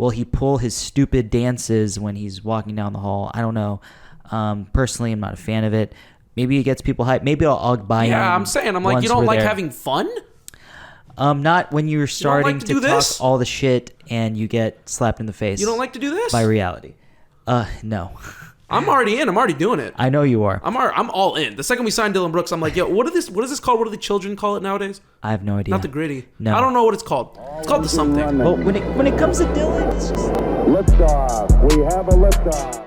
will he pull his stupid dances when he's walking down the hall? I don't know. Personally, I'm not a fan of it. Maybe it gets people hyped. Maybe I'll buy in. Yeah, I'm saying, I'm like, you don't like having fun? Not when you're starting to talk all the shit and you get slapped in the face. You don't like to do this? By reality. No. I'm already in. I'm already doing it. I know you are. I'm all in. The second we signed Dillon Brooks, I'm like, yo, what is this called? What do the children call it nowadays? I have no idea. Not the gritty. No. I don't know what it's called. It's called the something. Well, when it comes to Dillon, it's just... Liftoff. We have a liftoff.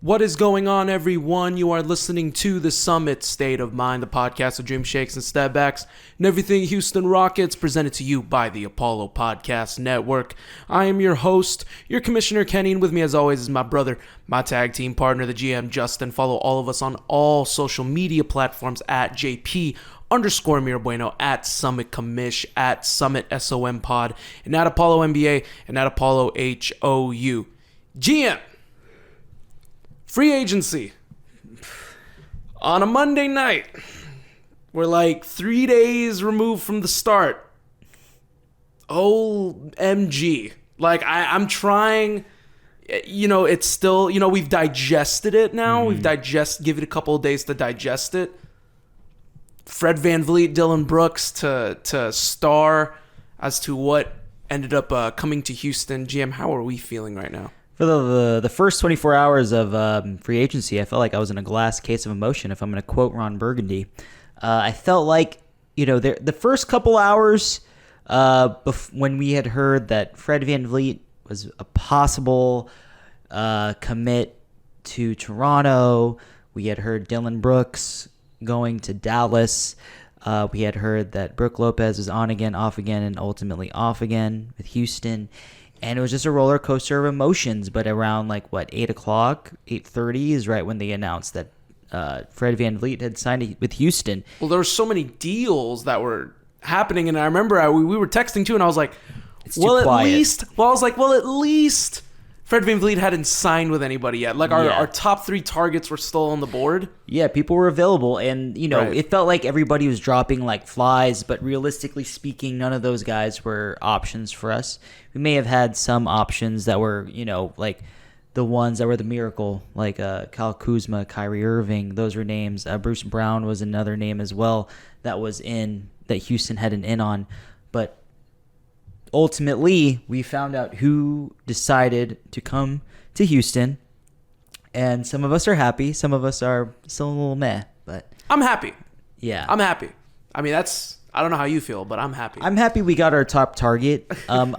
What is going on, everyone? You are listening to The Summit State of Mind, the podcast of dream shakes and step backs and everything Houston Rockets, presented to you by the Apollo Podcast Network. I am your host, your Commissioner Kenny, and with me as always is my brother, my tag team partner, the GM Justin. Follow all of us on all social media platforms at JP_Mirabueno, at Summit Commish, at Summit SOM Pod, and at Apollo NBA, and at Apollo HOU. GM! Free agency. On a Monday night. We're like 3 days removed from the start. OMG. Like, I'm trying, it's still, we've digested it now. We've give it a couple of days to digest it. Fred VanVleet, Dillon Brooks to star as to what ended up coming to Houston. GM, how are we feeling right now? For the first 24 hours of free agency, I felt like I was in a glass case of emotion, if I'm going to quote Ron Burgundy. I felt like, the first couple hours when we had heard that Fred VanVleet was a possible commit to Toronto, we had heard Dillon Brooks going to Dallas. We had heard that Brook Lopez was on again, off again, and ultimately off again with Houston. And it was just a roller coaster of emotions. But around 8 o'clock, 8:30 is right when they announced that Fred VanVleet had signed with Houston. Well, there were so many deals that were happening, and I remember we were texting too, and I was like, at least Fred VanVleet hadn't signed with anybody yet. Our top three targets were still on the board. Yeah, people were available, and right. It felt like everybody was dropping like flies, but realistically speaking, none of those guys were options for us. We may have had some options that were, like the ones that were the miracle, like Kyle Kuzma, Kyrie Irving. Those were names. Bruce Brown was another name as well that Houston had an in on, but ultimately, we found out who decided to come to Houston, and some of us are happy. Some of us are still a little meh, but I'm happy. Yeah, I'm happy. I mean, I don't know how you feel, but I'm happy. I'm happy we got our top target. I'm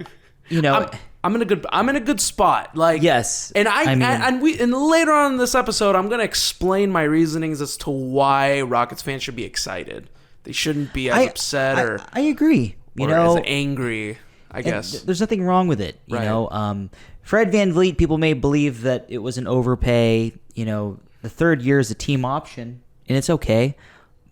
in a good spot. Yes, and and later on in this episode, I'm gonna explain my reasonings as to why Rockets fans should be excited. They shouldn't be as upset I agree. Or as angry. I guess there's nothing wrong with it. Fred VanVleet, people may believe that it was an overpay. The third year is a team option, and it's okay.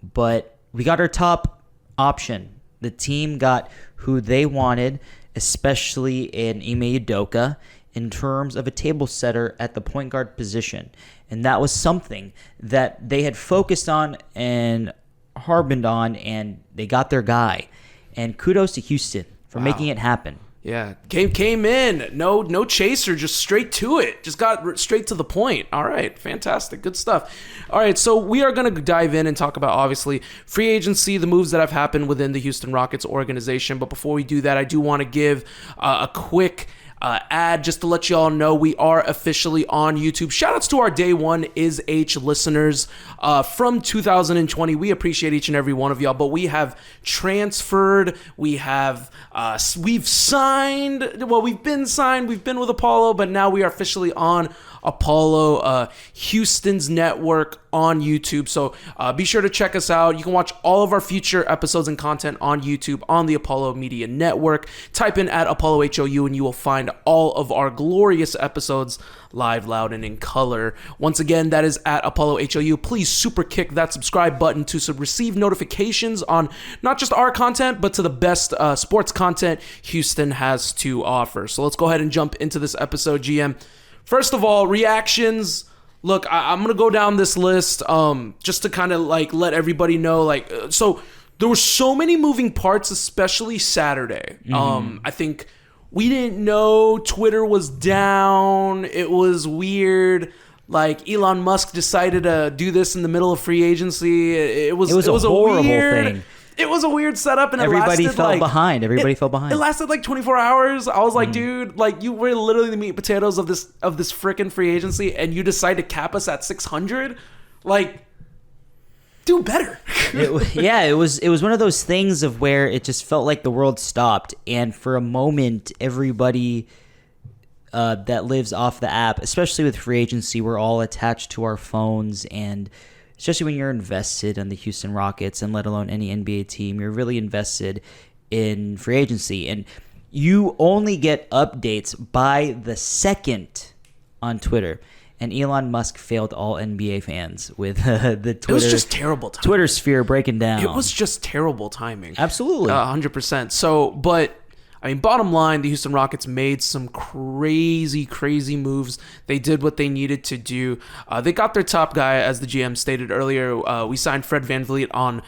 But we got our top option. The team got who they wanted, especially in Ime Udoka, in terms of a table setter at the point guard position. And that was something that they had focused on and harped on, and they got their guy. And kudos to Houston for making it happen. Yeah, came in, no chaser, just straight to it. Just got straight to the point. All right, fantastic, good stuff. All right, so we are going to dive in and talk about, obviously, free agency, the moves that have happened within the Houston Rockets organization. But before we do that, I do want to give a quick ad just to let you all know we are officially on YouTube. Shoutouts to our Day One Is H listeners from 2020. We appreciate each and every one of y'all, but we have transferred. We've signed. Well, we've been signed. We've been with Apollo, but now we are officially on Apollo Houston's network on YouTube. So be sure to check us out. You can watch all of our future episodes and content on YouTube on the Apollo Media Network. Type in at Apollo HOU and you will find all of our glorious episodes live, loud, and in color. Once again, that is at Apollo HOU. Please super kick that subscribe button to receive notifications on not just our content, but to the best sports content Houston has to offer. So let's go ahead and jump into this episode, GM. First of all, reactions. Look, I'm going to go down this list just to kind of let everybody know. So there were so many moving parts, especially Saturday. I think we didn't know Twitter was down. It was weird. Like Elon Musk decided to do this in the middle of free agency. It was a horrible thing. It was a weird setup, and Everybody it lasted fell behind. Everybody fell behind. It lasted like 24 hours. I was like, dude, like you were literally the meat and potatoes of this freaking free agency, and you decide to cap us at 600. Like, do better. It was one of those things of where it just felt like the world stopped, and for a moment, everybody that lives off the app, especially with free agency, we're all attached to our phones, and especially when you're invested in the Houston Rockets and let alone any NBA team, you're really invested in free agency. And you only get updates by the second on Twitter. And Elon Musk failed all NBA fans with the Twitter. It was just terrible timing. Twitter sphere breaking down. It was just terrible timing. Absolutely. 100%. So, but I mean, bottom line, the Houston Rockets made some crazy moves. They did what they needed to do. They got their top guy, as the GM stated earlier. We signed Fred VanVleet on,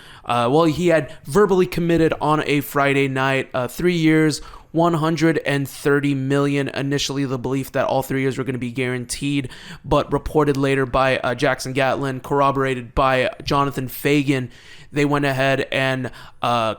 he had verbally committed on a Friday night, 3 years, $130 million. Initially, the belief that all 3 years were going to be guaranteed, but reported later by Jackson Gatlin, corroborated by Jonathan Fagan. They went ahead and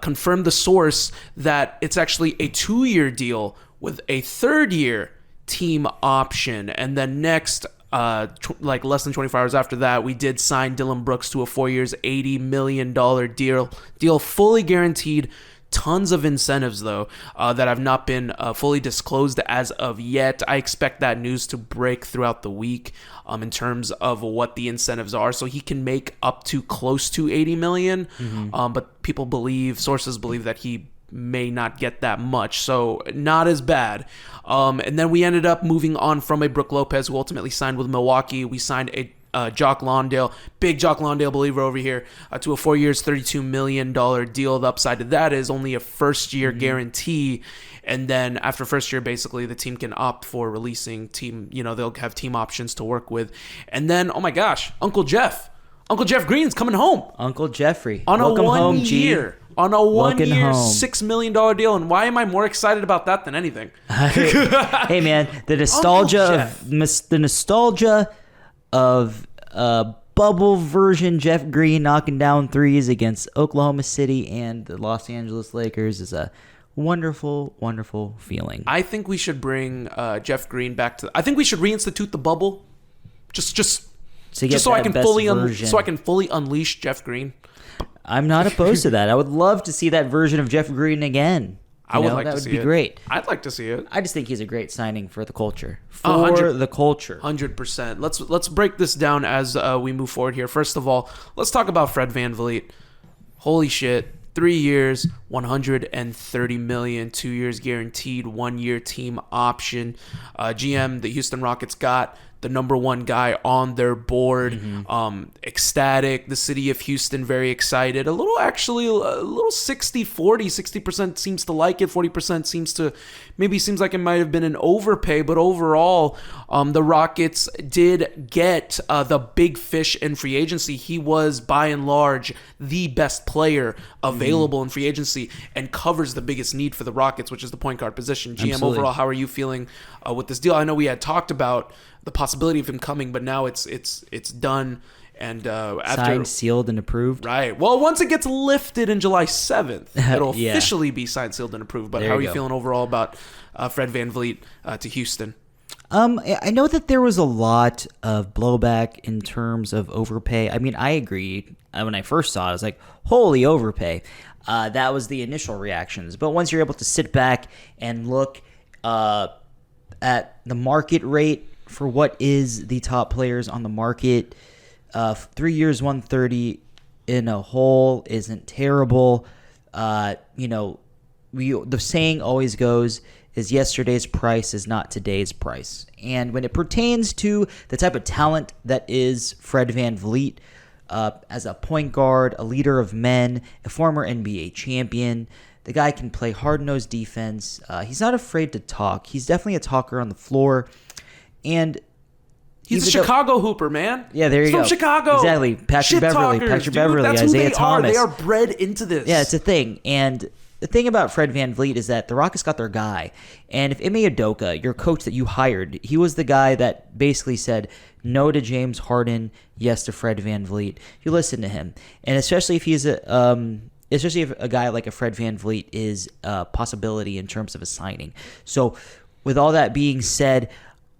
confirmed the source that it's actually a 2-year deal with a 3rd-year team option. And then next, like less than 24 hours after that, we did sign Dillon Brooks to a 4 years, $80 million deal, fully guaranteed. Tons of incentives, though, that have not been fully disclosed as of yet. I expect that news to break throughout the week in terms of what the incentives are. So he can make up to close to $80 million, but sources believe that he may not get that much. So not as bad. And then we ended up moving on from a Brook Lopez, who ultimately signed with Milwaukee. We signed a Jock Landale, big Jock Landale believer over here, to a 4 years, $32 million deal. The upside to that is only a first-year guarantee, and then after first year, basically, the team can opt for releasing team, they'll have team options to work with. And then, oh my gosh, Uncle Jeff Green's coming home. Uncle Jeffrey. On Welcome a home, G. On a 1 year, home. $6 million deal. And why am I more excited about that than anything? Hey, man, the nostalgia of bubble version Jeff Green knocking down threes against Oklahoma City and the Los Angeles Lakers is a wonderful feeling. I think we should bring Jeff Green back to. I think we should reinstitute the bubble, just so I can fully unleash Jeff Green. I'm not opposed to that. I would love to see that version of Jeff Green again. That would be great. I'd like to see it. I just think he's a great signing for the culture. The culture. 100%. Let's break this down as we move forward here. First of all, let's talk about Fred VanVleet. Holy shit. 3 years, $130 million, 2 years guaranteed, 1 year team option. GM, the Houston Rockets got the number one guy on their board. Ecstatic. The city of Houston very excited. A little 60-40. 60% seems to like it. 40% seems like it might have been an overpay. But overall, the Rockets did get the big fish in free agency. He was by and large the best player available in free agency and covers the biggest need for the Rockets, which is the point guard position. GM, Absolutely. Overall, how are you feeling with this deal? I know we had talked about the possibility of him coming, but now it's done. And signed, sealed, and approved. Right. Well, once it gets lifted in July 7th, it'll officially be signed, sealed, and approved. But how are you feeling overall about Fred VanVleet to Houston? I know that there was a lot of blowback in terms of overpay. I mean, I agree. When I first saw it, I was like, holy overpay. That was the initial reactions. But once you're able to sit back and look at the market rate for what is the top players on the market, 3 years, 130 in a whole isn't terrible. The saying always goes is yesterday's price is not today's price. And when it pertains to the type of talent that is Fred VanVleet, as a point guard, a leader of men, a former NBA champion, the guy can play hard-nosed defense. He's not afraid to talk. He's definitely a talker on the floor. And He's a Chicago hooper, man. Yeah, there you He's go. from Chicago. Exactly. Patrick Beverley, That's Isaiah who Thomas. They are bred into this. Yeah, it's a thing. And the thing about Fred VanVleet is that the Rockets got their guy. And if Ime Udoka, your coach that you hired, he was the guy that basically said no to James Harden, yes to Fred VanVleet. You listen to him. And especially if he's especially if a guy like a Fred VanVleet is a possibility in terms of a signing. So with all that being said,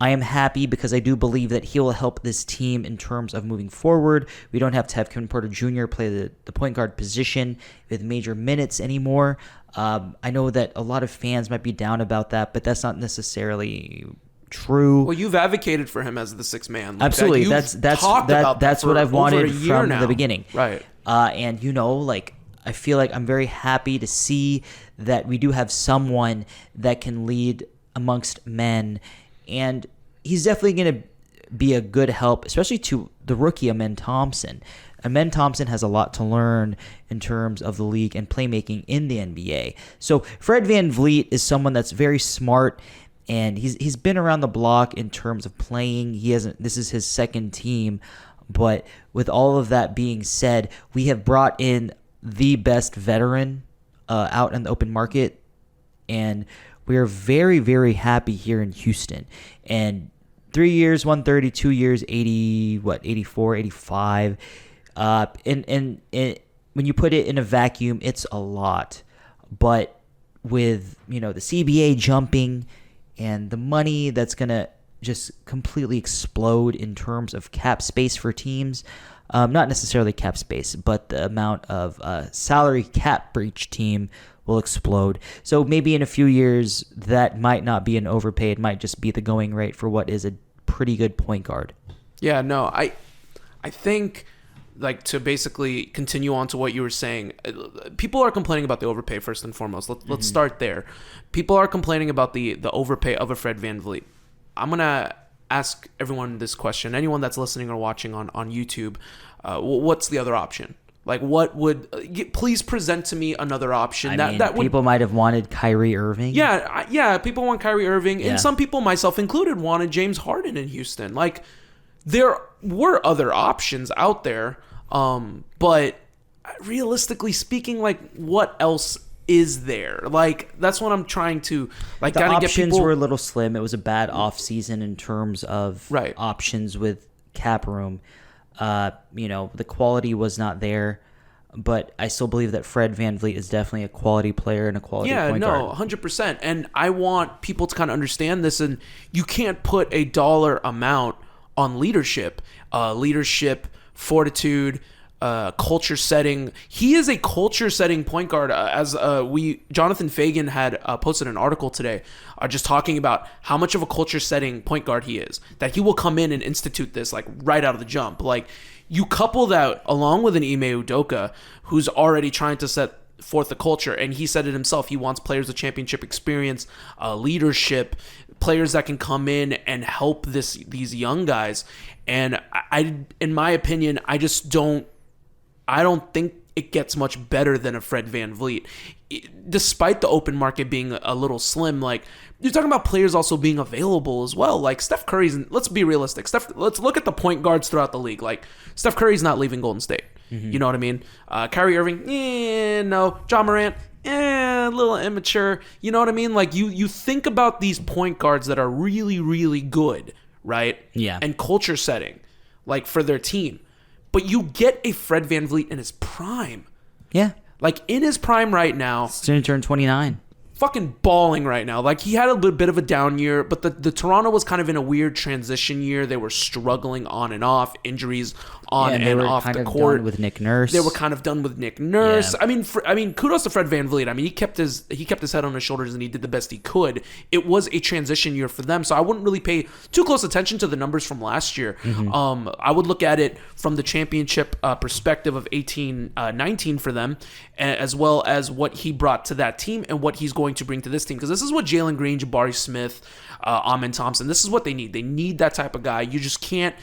I am happy because I do believe that he will help this team in terms of moving forward. We don't have to have Kevin Porter Jr. play the point guard position with major minutes anymore. I know that a lot of fans might be down about that, but that's not necessarily true. Well, you've advocated for him as the sixth man. Like Absolutely. That's what I've wanted from the beginning. Right. And I feel like I'm very happy to see that we do have someone that can lead amongst men. And he's definitely going to be a good help, especially to the rookie Amen Thompson. Amen Thompson has a lot to learn in terms of the league and playmaking in the NBA. So Fred VanVleet is someone that's very smart, and he's been around the block in terms of playing. This is his second team, but with all of that being said, we have brought in the best veteran out in the open market, and we are very, very happy here in Houston. And 3 years, 130, 2 years, 84, 85. And when you put it in a vacuum, it's a lot. But with, the CBA jumping and the money that's going to just completely explode in terms of cap space for teams, not necessarily cap space, but the amount of salary cap for each team will explode. So maybe in a few years, that might not be an overpay. It might just be the going rate for what is a pretty good point guard. Yeah, no, I think, to basically continue on to what you were saying, people are complaining about the overpay first and foremost. Let's start there. People are complaining about the overpay of a Fred VanVleet. I'm going to ask everyone this question, anyone that's listening or watching on YouTube, what's the other option? What would please present to me another option that would, people might have wanted Kyrie Irving. Yeah, people want Kyrie Irving, yeah. And some people, myself included, wanted James Harden in Houston. There were other options out there, but realistically speaking, what else is there? That's what I'm trying to The options were a little slim. It was a bad off season in terms of options with cap room. The quality was not there, but I still believe that Fred VanVleet is definitely a quality player and a quality point guard. 100%. And I want people to kind of understand this, and you can't put a dollar amount on leadership, fortitude, culture setting. He is a culture setting point guard. Jonathan Fagan had posted an article today just talking about how much of a culture setting point guard he is, that he will come in and institute this right out of the jump. You couple that along with an Ime Udoka, who's already trying to set forth the culture, and he said it himself. He wants players with championship experience, leadership, players that can come in and help these young guys. And in my opinion, I don't think it gets much better than a Fred VanVleet. Despite the open market being a little slim, you're talking about players also being available as well. Steph Curry's, let's be realistic. Let's look at the point guards throughout the league. Steph Curry's not leaving Golden State. Mm-hmm. You know what I mean? Kyrie Irving, no. John Morant, a little immature. You know what I mean? You think about these point guards that are really, really good, right? Yeah. And culture setting, for their team. But you get a Fred VanVleet in his prime. Yeah. In his prime right now. He's going to turn 29. Fucking balling right now. He had a little bit of a down year, but the Toronto was kind of in a weird transition year. They were struggling on and off, injuries on and off the court. Done with Nick Nurse. They were kind of done with Nick Nurse. Yeah. I mean, kudos to Fred VanVleet. He kept his head on his shoulders and he did the best he could. It was a transition year for them, so I wouldn't really pay too close attention to the numbers from last year. Mm-hmm. I would look at it from the championship perspective of 18-19 for them, as well as what he brought to that team and what he's going going to bring to this team, because this is what Jalen Green, Jabari Smith, Amen Thompson, this is what they need. They need that type of guy. You just can't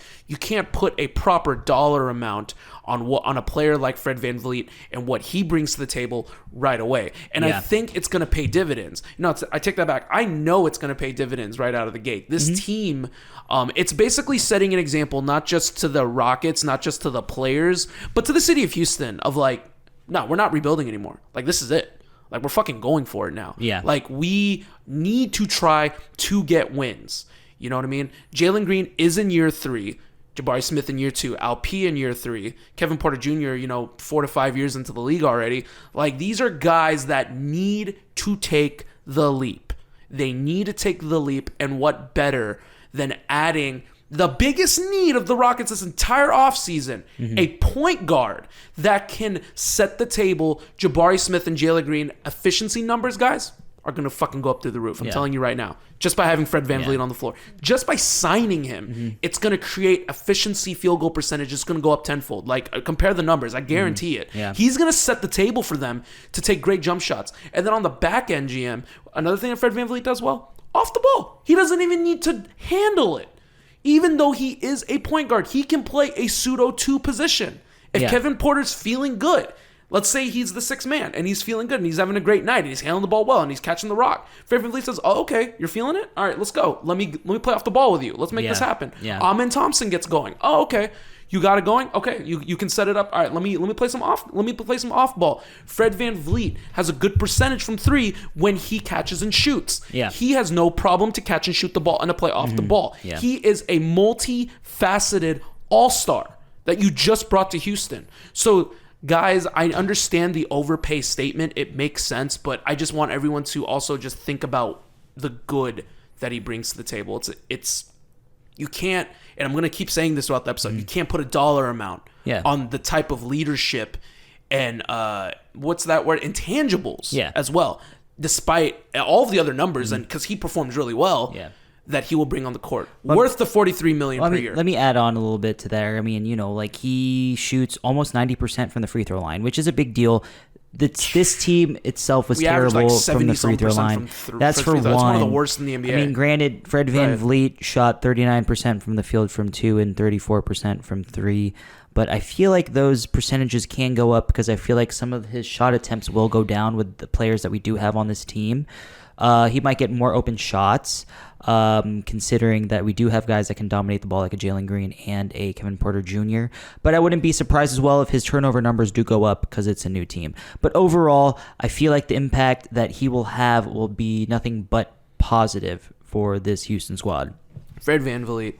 put a proper dollar amount on a player like Fred VanVleet and what he brings to the table right away. And I think it's going to pay dividends. I take that back. I know it's going to pay dividends right out of the gate. This team, it's basically setting an example, not just to the Rockets, not just to the players, but to the city of Houston of like, no, we're not rebuilding anymore. Like, this is it. Like, we're fucking going for it now. Yeah. Like, we need to try to get wins. You know what I mean? Jalen Green is in year 3. Jabari Smith in year 2. Al P in year 3. Kevin Porter Jr., 4 to 5 years into the league already. Like, these are guys that need to take the leap. They need to take the leap, and what better than adding the biggest need of the Rockets this entire offseason, a point guard that can set the table. Jabari Smith and Jalen Green efficiency numbers, guys, are going to fucking go up through the roof. I'm telling you right now. Just by having Fred VanVleet on the floor. Just by signing him, it's going to create efficiency field goal percentage. It's going to go up tenfold. Like, compare the numbers. I guarantee it. Yeah. He's going to set the table for them to take great jump shots. And then on the back end, GM, another thing that Fred VanVleet does well, off the ball. He doesn't even need to handle it. Even though he is a point guard, he can play a pseudo 2 position. If Kevin Porter's feeling good, let's say he's the 6th man and he's feeling good and he's having a great night and he's handling the ball well and he's catching the rock. Fred VanVleet says, "Oh, okay, you're feeling it? All right, let's go. Let me play off the ball with you. Let's make this happen." Yeah. Amen Thompson gets going. "Oh, okay. You got it going? Okay, you can set it up. All right, let me play some off. Let me play some off ball." Fred VanVleet has a good percentage from 3 when he catches and shoots. Yeah. He has no problem to catch and shoot the ball and to play off the ball. Yeah. He is a multifaceted all-star that you just brought to Houston. So, guys, I understand the overpay statement. It makes sense, but I just want everyone to also just think about the good that he brings to the table. It's you can't, and I'm going to keep saying this throughout the episode, you can't put a dollar amount on the type of leadership and what's that word? Intangibles as well, despite all of the other numbers, and because he performs really well, that he will bring on the court. Worth the $43 million per year. Let me add on a little bit to that. I mean, like, he shoots almost 90% from the free throw line, which is a big deal. This team itself was terrible from the free throw line. That's for one. That's one of the worst in the NBA. I mean, granted, Fred VanVleet shot 39% from the field from 2 and 34% from 3. But I feel like those percentages can go up because I feel like some of his shot attempts will go down with the players that we do have on this team. He might get more open shots, considering that we do have guys that can dominate the ball like a Jalen Green and a Kevin Porter Jr. But I wouldn't be surprised as well if his turnover numbers do go up because it's a new team. But overall, I feel like the impact that he will have will be nothing but positive for this Houston squad. Fred VanVleet,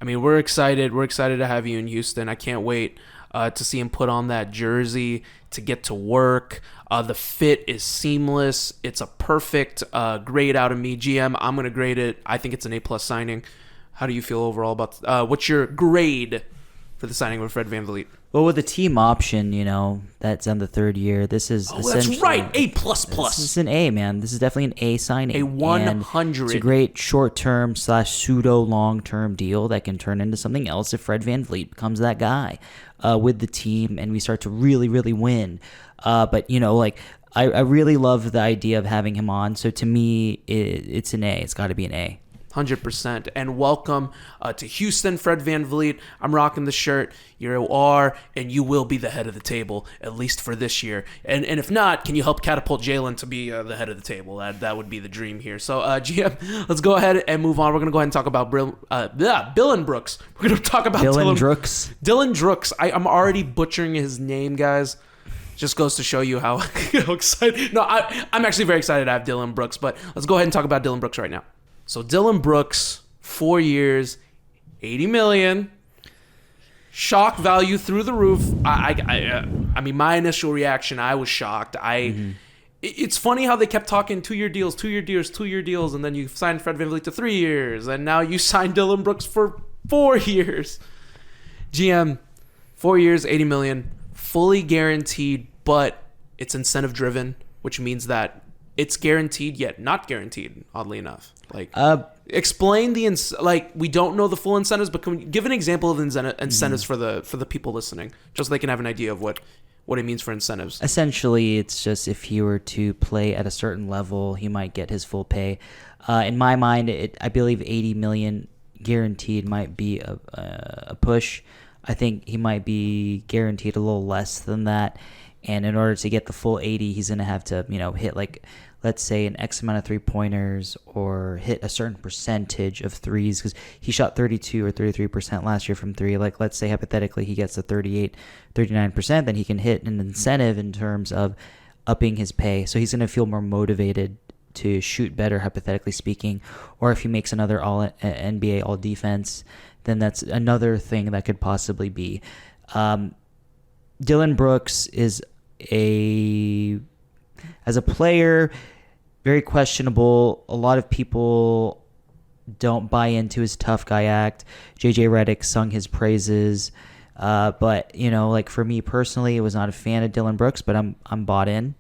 I mean, we're excited. We're excited to have you in Houston. I can't wait to see him put on that jersey, to get to work. The fit is seamless. It's a perfect grade out of me. GM, I'm going to grade it. I think it's an A+ signing. How do you feel overall about what's your grade for the signing of Fred VanVleet? Well, with the team option, that's on the 3rd year. This is that's right. A++. This is an A, man. This is definitely an A signing. A 100. And it's a great short-term / pseudo long-term deal that can turn into something else if Fred VanVleet becomes that guy with the team and we start to really, really win. But, I really love the idea of having him on. So to me, it's an A. It's got to be an A. 100%. And welcome to Houston, Fred VanVleet. I'm rocking the shirt. You are, and you will be the head of the table, at least for this year. And if not, can you help catapult Jalen to be the head of the table? That would be the dream here. So, GM, let's go ahead and move on. We're going to go ahead and talk about Dillon Brooks. We're going to talk about Dillon Brooks. Dillon Brooks. I'm already butchering his name, guys. Just goes to show you how excited. No, I'm actually very excited to have Dillon Brooks, but let's go ahead and talk about Dillon Brooks right now. So Dillon Brooks, 4 years, $80 million, shock value through the roof. I mean, my initial reaction, I was shocked. It's funny how they kept talking 2-year deals, 2-year deals, 2-year deals, and then you signed Fred VanVleet to 3 years, and now you signed Dillon Brooks for 4 years. GM, 4 years, $80 million, fully guaranteed, but it's incentive driven, which means that it's guaranteed yet not guaranteed, oddly enough. Explain we don't know the full incentives, but can we give an example of incentives for the people listening, just so they can have an idea of what what it means for incentives. Essentially, it's just if he were to play at a certain level, he might get his full pay. In my mind, I believe $80 million guaranteed might be a push. I think he might be guaranteed a little less than that. And in order to get the full 80, he's going to have to, hit like, let's say an X amount of 3-pointers or hit a certain percentage of threes, because he shot 32 or 33% last year from three. Like, let's say hypothetically he gets to 38, 39%, then he can hit an incentive in terms of upping his pay. So he's going to feel more motivated to shoot better, hypothetically speaking. Or if he makes another NBA all defense, then that's another thing that could possibly be. Dillon Brooks is as a player, very questionable. A lot of people don't buy into his tough guy act. JJ Redick sung his praises. But, like for me personally, I was not a fan of Dillon Brooks, but I'm bought in.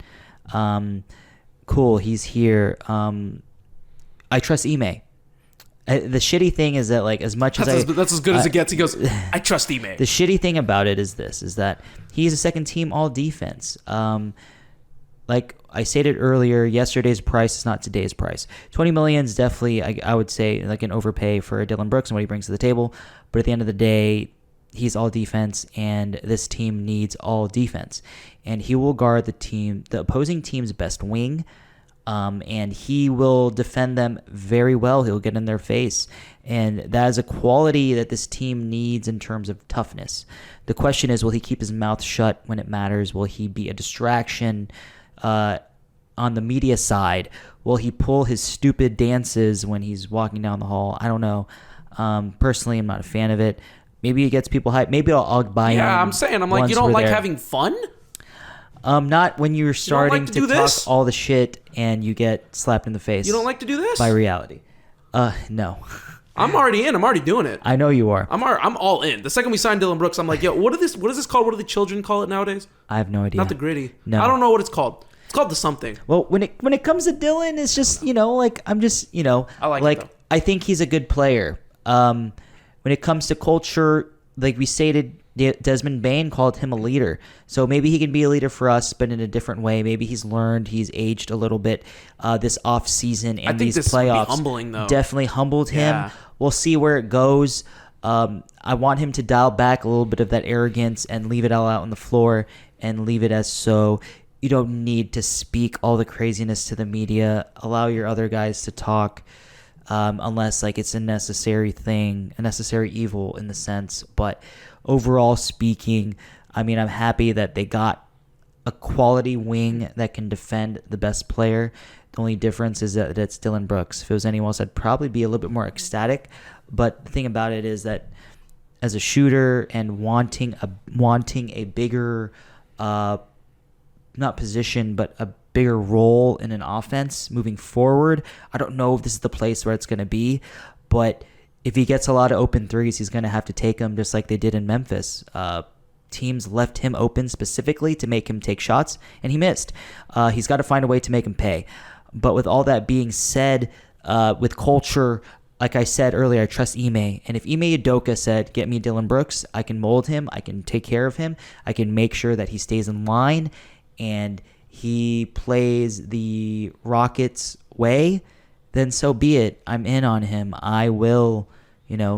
Cool, he's here. I trust Ime. The shitty thing is that, like, as much as that's as good as it gets. He goes, I trust Ime. The shitty thing about it is that he's a second team all defense. Like I stated earlier, yesterday's price is not today's price. $20 million is definitely, I would say, like an overpay for Dillon Brooks and what he brings to the table. But at the end of the day, he's all defense, and this team needs all defense. And he will guard the opposing team's best wing. And he will defend them very well. He'll get in their face. And that is a quality that this team needs in terms of toughness. The question is, will he keep his mouth shut when it matters? Will he be a distraction on the media side? Will he pull his stupid dances when he's walking down the hall? I don't know. Personally, I'm not a fan of it. Maybe it gets people hyped. Maybe I'll buy him. Yeah, I'm saying, you don't like having fun? Not when you're starting to to do talk this? all the shit and you get slapped in the face. You don't like to do this? By reality. No. I'm already in. I'm already doing it. I know you are. I'm all in. The second we signed Dillon Brooks, I'm like, yo, what is this called? What do the children call it nowadays? I have no idea. Not the gritty. No. I don't know what it's called. It's called the something. Well, when it comes to Dillon, it's just, I'm just, I like it, though. I think he's a good player. When it comes to culture, like we stated, Desmond Bain called him a leader. So maybe he can be a leader for us, but in a different way. Maybe he's aged a little bit this off season, and these playoffs humbling, though. Definitely humbled him. Yeah. We'll see where it goes. I want him to dial back a little bit of that arrogance and leave it all out on the floor and leave it as so. You don't need to speak all the craziness to the media. Allow your other guys to talk. Unless like it's a necessary thing, a necessary evil in the sense. But overall speaking, I mean, I'm happy that they got a quality wing that can defend the best player. The only difference is that it's Dillon Brooks. If it was anyone else, I'd probably be a little bit more ecstatic. But the thing about it is that as a shooter and wanting a bigger, not position, but a bigger role in an offense moving forward. I don't know if this is the place where it's going to be, but if he gets a lot of open threes, he's going to have to take them just like they did in Memphis. Teams left him open specifically to make him take shots, and he missed. He's got to find a way to make him pay. But with all that being said, with culture, like I said earlier, I trust Ime. And if Ime Udoka said, get me Dillon Brooks, I can mold him, I can take care of him, I can make sure that he stays in line, and he plays the Rockets way, then so be it. I'm in on him. I will,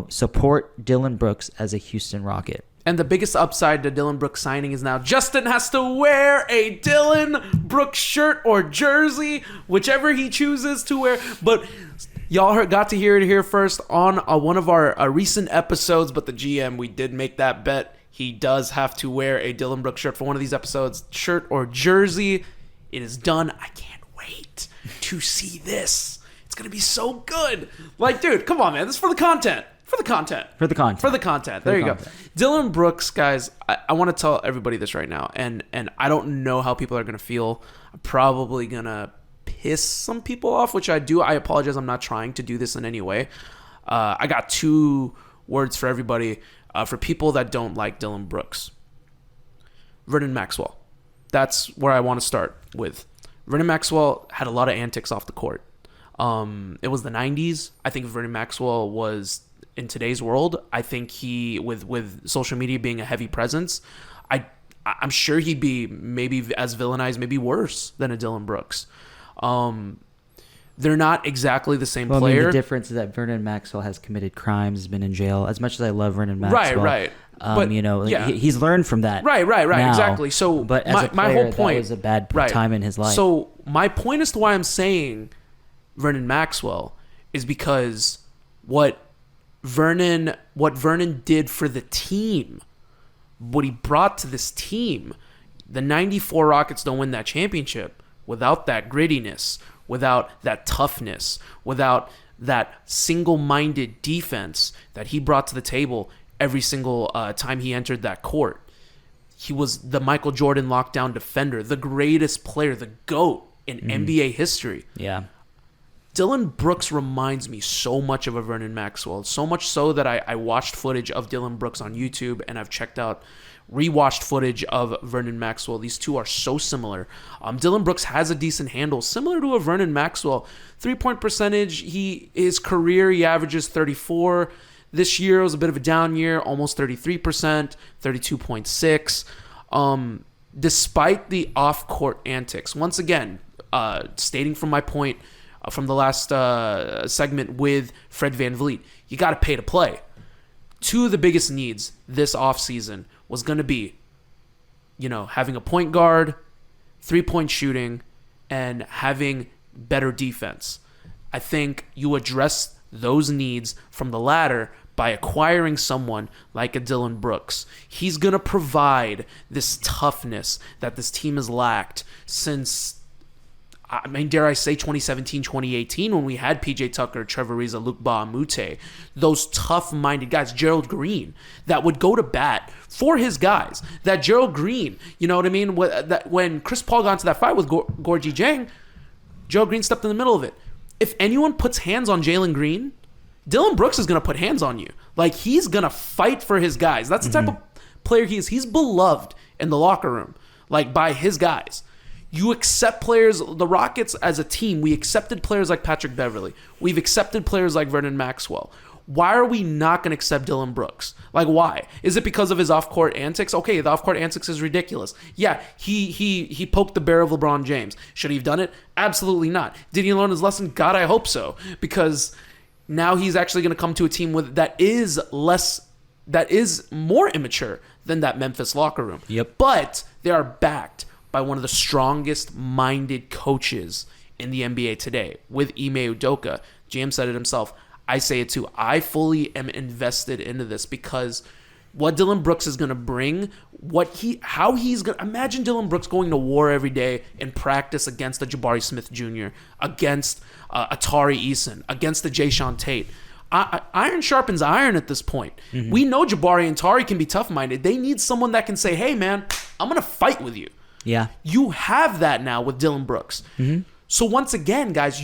support Dillon Brooks as a Houston Rocket. And the biggest upside to Dillon Brooks signing is now Justin has to wear a Dillon Brooks shirt or jersey, whichever he chooses to wear. But y'all got to hear it here first on one of our recent episodes. But the GM, we did make that bet. He does have to wear a Dillon Brooks shirt for one of these episodes, shirt or jersey. It is done. I can't wait to see this. It's going to be so good. Like, dude, come on, man. This is for the content. For the content. There you go. Dillon Brooks, guys, I want to tell everybody this right now. And I don't know how people are going to feel. I'm probably going to piss some people off, which I do. I apologize. I'm not trying to do this in any way. I got 2 words for everybody. For people that don't like Dillon Brooks. Vernon Maxwell. That's where I want to start with. Vernon Maxwell had a lot of antics off the court. It was the 90s. I think Vernon Maxwell was, in today's world, I think he, with social media being a heavy presence, I'm sure he'd be maybe as villainized, maybe worse than a Dillon Brooks. They're not exactly the same player. I mean, the difference is that Vernon Maxwell has committed crimes, has been in jail. As much as I love Vernon Maxwell, right. But he's learned from that. Right. Now. Exactly. So, but as my whole point, that was a bad time in his life. So my point as to why I'm saying Vernon Maxwell is because what Vernon did for the team, what he brought to this team, the '94 Rockets don't win that championship without that grittiness, without that toughness, without that single-minded defense that he brought to the table every single time he entered that court. He was the Michael Jordan lockdown defender, the greatest player, the GOAT in NBA history. Yeah. Dillon Brooks reminds me so much of a Vernon Maxwell, so much so that I watched footage of Dillon Brooks on YouTube, and I've rewatched footage of Vernon Maxwell. These two are so similar. Dillon Brooks has a decent handle, similar to a Vernon Maxwell. 3-point percentage, his career, he averages 34. This year was a bit of a down year, almost 33%, 32.6. Despite the off-court antics, once again, stating from my point from the last segment with Fred VanVleet, you got to pay to play. Two of the biggest needs this offseason was going to be, having a point guard, 3-point shooting, and having better defense. I think you address those needs from the latter by acquiring someone like a Dillon Brooks. He's going to provide this toughness that this team has lacked since, dare I say 2017, 2018, when we had PJ Tucker, Trevor Ariza, Luke Bahamute, those tough-minded guys, Gerald Green, that would go to bat for his guys. That Gerald Green, you know what I mean? When Chris Paul got into that fight with Gorgie Jang, Gerald Green stepped in the middle of it. If anyone puts hands on Jalen Green, Dillon Brooks is going to put hands on you. Like, he's going to fight for his guys. That's the type of player he is. He's beloved in the locker room, like, by his guys. You accept players, the Rockets as a team, we accepted players like Patrick Beverley. We've accepted players like Vernon Maxwell. Why are we not going to accept Dillon Brooks? Like, why? Is it because of his off-court antics? Okay, the off-court antics is ridiculous. Yeah, he poked the bear of LeBron James. Should he have done it? Absolutely not. Did he learn his lesson? God, I hope so. Because now he's actually going to come to a team that is more immature than that Memphis locker room. Yep. But they are backed by one of the strongest-minded coaches in the NBA today, with Ime Udoka. GM said it himself. I say it too. I fully am invested into this because what Dillon Brooks is going to bring, how he's going to... Imagine Dillon Brooks going to war every day in practice against the Jabari Smith Jr., against Atari Eason, against the Jayshawn Tate. Iron sharpens iron at this point. We know Jabari and Tari can be tough-minded. They need someone that can say, hey, man, I'm going to fight with you. Yeah. You have that now with Dillon Brooks. So once again, guys,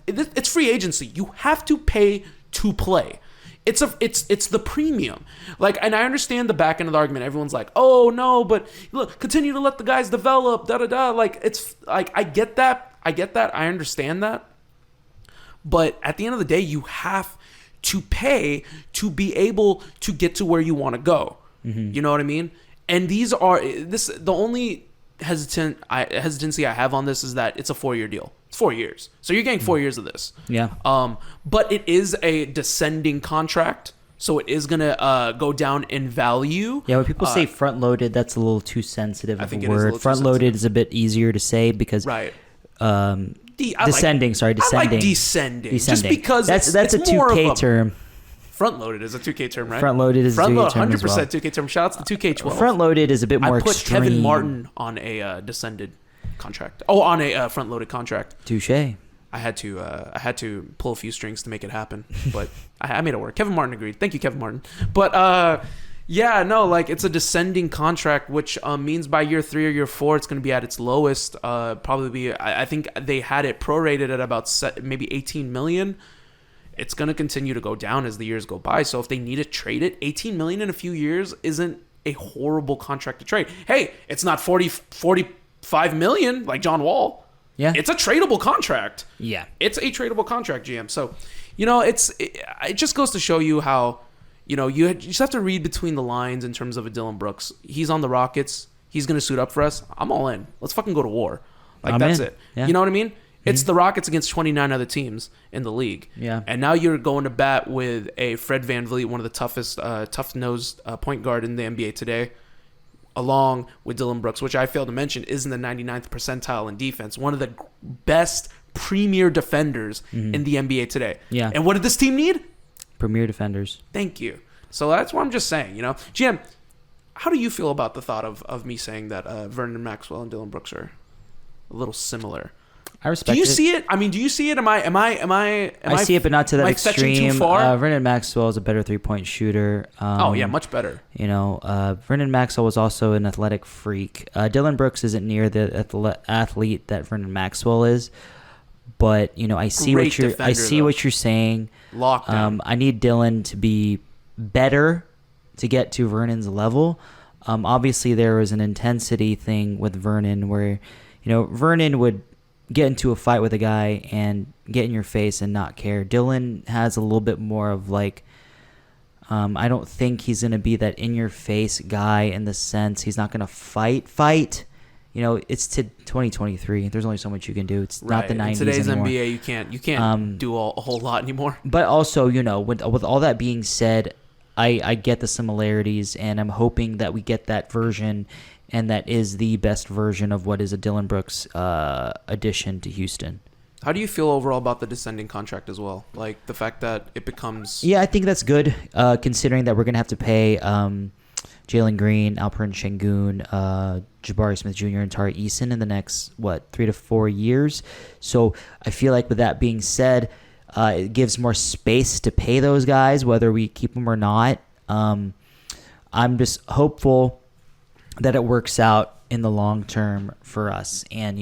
it's free agency. You have to pay to play. It's the premium. Like, and I understand the back end of the argument. Everyone's like, oh no, but look, continue to let the guys develop, da-da-da. Like, it's like, I get that. I understand that. But at the end of the day, you have to pay to be able to get to where you want to go. You know what I mean? And the only hesitancy I have on this is that it's a 4-year deal. It's 4 years. So you're getting 4 years of this. Yeah. But it is a descending contract. So it is going to go down in value. Yeah, when people say front-loaded, that's a little too sensitive of a word. Is front-loaded is a bit easier to say because... Right. Descending. I like descending. Just because that's a 2K term. Front-loaded is a 2K term, right? Front-loaded is a 2K term 100% as well. 2K term. Shout out to 2K12. Front-loaded is a bit more extreme. I put Kevin Martin on a descended contract. Oh, on a front-loaded contract. Touche. I had to pull a few strings to make it happen, but I made it work. Kevin Martin agreed. Thank you, Kevin Martin. But yeah, no, like, it's a descending contract, which means by year 3 or year 4, it's going to be at its lowest. Probably be. I think they had it prorated at about maybe $18 million. It's going to continue to go down as the years go by. So if they need to trade it, $18 million in a few years isn't a horrible contract to trade. Hey, it's not $45 million like John Wall. Yeah. It's a tradable contract. Yeah. It's a tradable contract, GM. So, it just goes to show you how, you just have to read between the lines in terms of a Dillon Brooks. He's on the Rockets. he's going to suit up for us, I'm all in. Let's fucking go to war. Like, I'm that's in. it. Yeah. You know what I mean? It's the Rockets against 29 other teams in the league. Yeah. And now you're going to bat with a Fred VanVleet, one of the toughest, tough-nosed point guard in the NBA today, along with Dillon Brooks, which I failed to mention is in the 99th percentile in defense. One of the best premier defenders in the NBA today. Yeah. And what did this team need? Premier defenders. Thank you. So that's what I'm just saying, GM, how do you feel about the thought of me saying that Vernon Maxwell and Dillon Brooks are a little similar? I respect Do you it. see it? I mean, do you see it? I see it, but not to that am I fetching extreme. too far? Vernon Maxwell is a better 3-point shooter. Oh, yeah, much better. Vernon Maxwell was also an athletic freak. Dillon Brooks isn't near the athlete that Vernon Maxwell is, but I see Great defender, what you're saying. Lockdown. I need Dillon to be better to get to Vernon's level. Obviously, there was an intensity thing with Vernon where, Vernon would get into a fight with a guy and get in your face and not care. Dillon has a little bit more of like, I don't think he's going to be that in-your-face guy in the sense he's not going to fight. It's to 2023. There's only so much you can do. It's not the 90s in today's anymore. NBA, you can't do a whole lot anymore. But also, with all that being said, I get the similarities, and I'm hoping that we get that version, and that is the best version of what is a Dillon Brooks addition to Houston. How do you feel overall about the descending contract as well? Like the fact that it becomes... Yeah, I think that's good, considering that we're going to have to pay Jalen Green, Alperen Şengün, Jabari Smith Jr., and Tari Eason in the next, 3 to 4 years. So I feel like with that being said, it gives more space to pay those guys, whether we keep them or not. I'm just hopeful that it works out in the long term for us. And,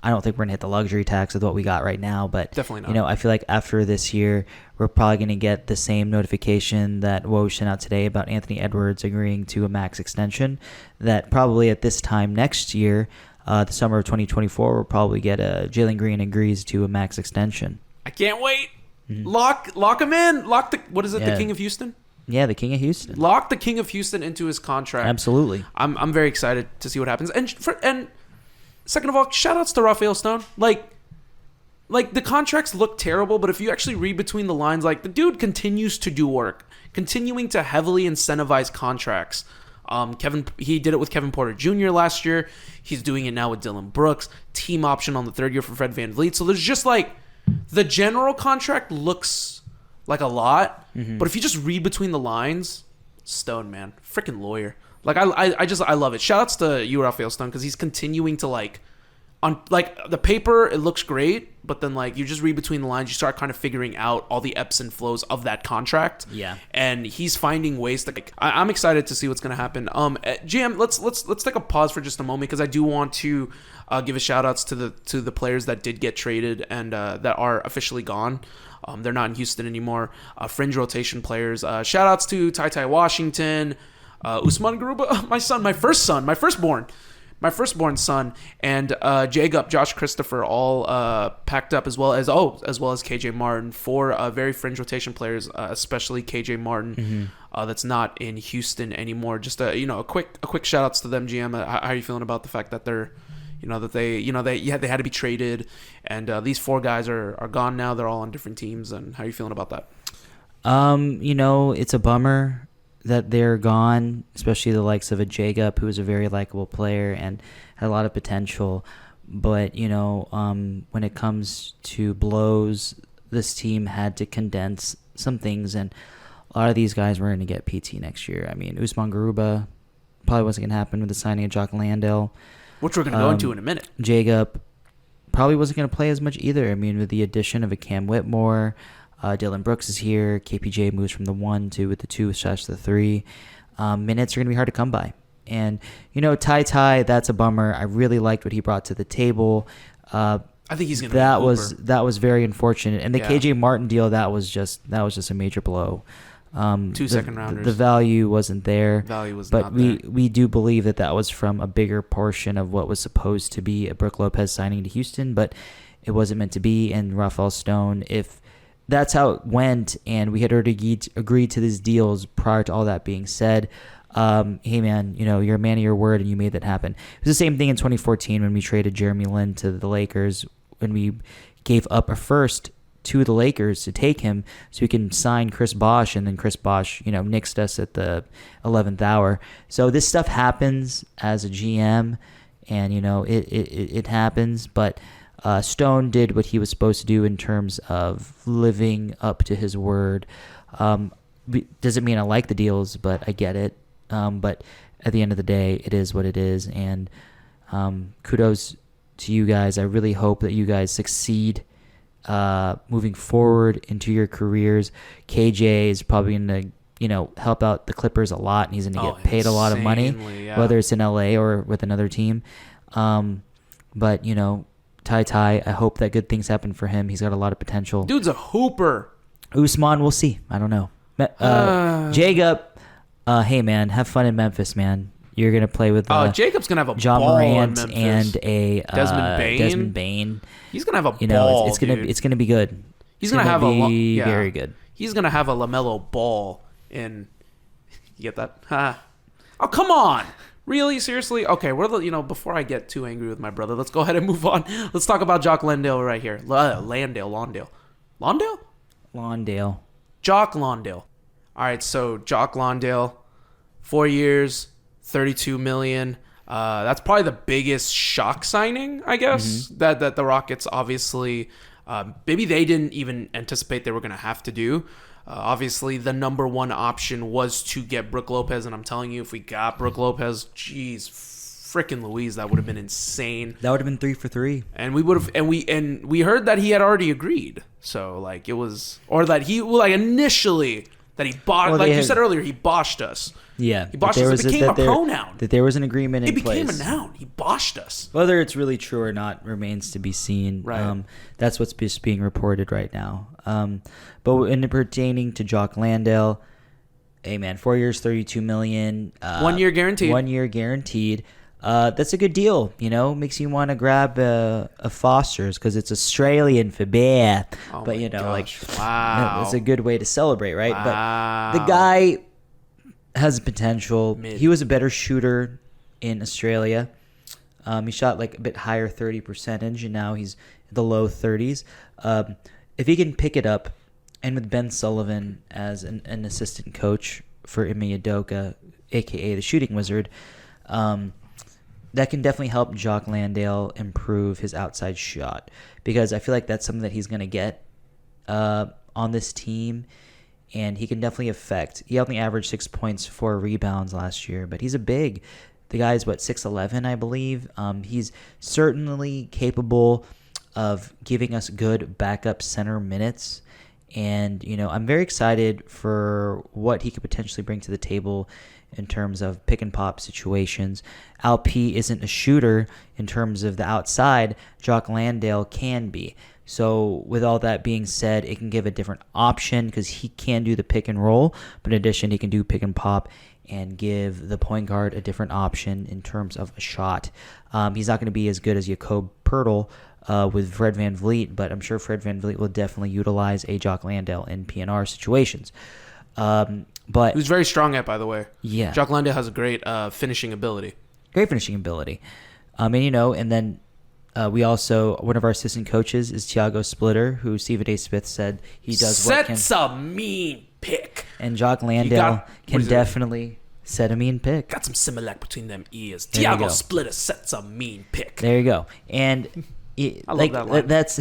I don't think we're going to hit the luxury tax with what we got right now, but definitely not. I feel like after this year, we're probably going to get the same notification that Woj sent out today about Anthony Edwards agreeing to a max extension, that probably at this time next year, the summer of 2024, we'll probably get Jalen Green agrees to a max extension. I can't wait. Lock him in. Lock the... What is it? Yeah. The King of Houston? Yeah, the King of Houston. Lock the King of Houston into his contract. Absolutely. I'm very excited to see what happens. And second of all, shout outs to Raphael Stone. Like the contracts look terrible, but if you actually read between the lines, like the dude continues to do work, continuing to heavily incentivize contracts. He did it with Kevin Porter Jr. last year. He's doing it now with Dillon Brooks. Team option on the third year for Fred VanVleet. So there's just like the general contract looks like a lot, but if you just read between the lines, Stone, man, freaking lawyer. Like I love it. Shout outs to you, Raphael Stone, because he's continuing to on the paper it looks great, but then you just read between the lines, you start kind of figuring out all the ebbs and flows of that contract. Yeah, and he's finding ways to. I'm excited to see what's gonna happen. GM, let's take a pause for just a moment because I do want to give a shout outs to the players that did get traded and that are officially gone. They're not in Houston anymore. Fringe rotation players. Shout outs to Ty Washington, Usman Garuba, my firstborn son, and Jacob, Josh Christopher, all packed up, as well as KJ Martin, four very fringe rotation players, especially KJ Martin, that's not in Houston anymore. Just a quick shout outs to them, GM. How are you feeling about the fact that they're they had to be traded, and these four guys are gone now. They're all on different teams, and how are you feeling about that? It's a bummer that they're gone, especially the likes of a Jacob, who was a very likable player and had a lot of potential. But, when it comes to blows, this team had to condense some things, and a lot of these guys were going to get PT next year. I mean, Usman Garuba probably wasn't going to happen with the signing of Jock Landale, which we're going to go into in a minute. Jacob probably wasn't going to play as much either. I mean, with the addition of a Cam Whitmore, Dillon Brooks is here. KPJ moves from the 1 to with the 2 / the 3. Minutes are going to be hard to come by. And, Ty, that's a bummer. I really liked what he brought to the table. I think he's going to that was very unfortunate. And the KJ Martin deal, that was just a major blow. 2 second rounders. The value wasn't there. But we do believe that was from a bigger portion of what was supposed to be a Brook Lopez signing to Houston, but it wasn't meant to be. And Raphael Stone, if that's how it went, and we had already agreed to these deals prior to all that being said, hey man, you're a man of your word and you made that happen. It was the same thing in 2014 when we traded Jeremy Lin to the Lakers, when we gave up a first to the Lakers to take him so we can sign Chris Bosh, and then Chris Bosh, nixed us at the 11th hour. So this stuff happens as a GM, and it happens, but Stone did what he was supposed to do in terms of living up to his word. Doesn't mean I like the deals, but I get it. But at the end of the day, it is what it is, and kudos to you guys. I really hope that you guys succeed moving forward into your careers. KJ is probably going to help out the Clippers a lot, and he's going to get paid a lot of money, whether it's in LA or with another team. But Ty, I hope that good things happen for him. He's got a lot of potential. Dude's a hooper. Usman, we'll see. I don't know. Jacob, hey man, have fun in Memphis, man. You're gonna play with Jacob's gonna have a John ball Morant in Memphis. and a Desmond Bain. He's gonna have a ball. It's gonna be good. He's gonna have very good. He's gonna have a LaMelo Ball in. You get that? Oh, come on. Really? Seriously? Okay, before I get too angry with my brother, let's go ahead and move on. Let's talk about Jock Landale right here. Landale. Jock Landale. All right, so Jock Landale, 4 years, $32 million. That's probably the biggest shock signing, I guess, that the Rockets obviously, maybe they didn't even anticipate they were going to have to do. Obviously, the number one option was to get Brook Lopez, and I'm telling you, if we got Brook Lopez, geez, frickin' Louise, that would have been insane. That would have been 3 for 3. And we would have, and we heard that he had already agreed. So it was, or that he initially that he bought, you said earlier, he boshed us. Yeah, he boshed us. It became a pronoun. That there was an agreement in place. It became a noun. He boshed us. Whether it's really true or not remains to be seen. Right. That's what's just being reported right now. But in pertaining to Jock Landale, hey man, 4 years, $32 million. 1 year guaranteed. 1 year guaranteed. That's a good deal. Makes you want to grab a Foster's because it's Australian for beer. Oh but wow, that's a good way to celebrate, right? Wow. But the guy has potential. Mid. He was a better shooter in Australia. He shot a bit higher 30%, and now he's in the low 30s. If he can pick it up, and with Ben Sullivan as an assistant coach for Ime Udoka, a.k.a. the Shooting Wizard, that can definitely help Jock Landale improve his outside shot, because I feel like that's something that he's going to get on this team, and he can definitely affect. He only averaged 6 points, 4 rebounds last year, but he's a big. The guy's 6'11", I believe. He's certainly capable of giving us good backup center minutes, and I'm very excited for what he could potentially bring to the table in terms of pick and pop situations. Al P isn't a shooter in terms of the outside. Jock Landale can be. So with all that being said, it can give a different option because he can do the pick and roll, but in addition, he can do pick and pop and give the point guard a different option in terms of a shot. He's not going to be as good as Jakob Poeltl with Fred VanVleet, but I'm sure Fred VanVleet will definitely utilize a Jock Landale in PNR situations. But who's very strong at, by the way. Yeah. Jock Landale has a great finishing ability. Great finishing ability. And then we also, one of our assistant coaches is Thiago Splitter, who Stephen A. Smith said he does Sets a mean pick. And Jock Landale can definitely set a mean pick. Got some Similac between them ears. There you go. Thiago Splitter sets a mean pick. There you go. And I love that line. That's...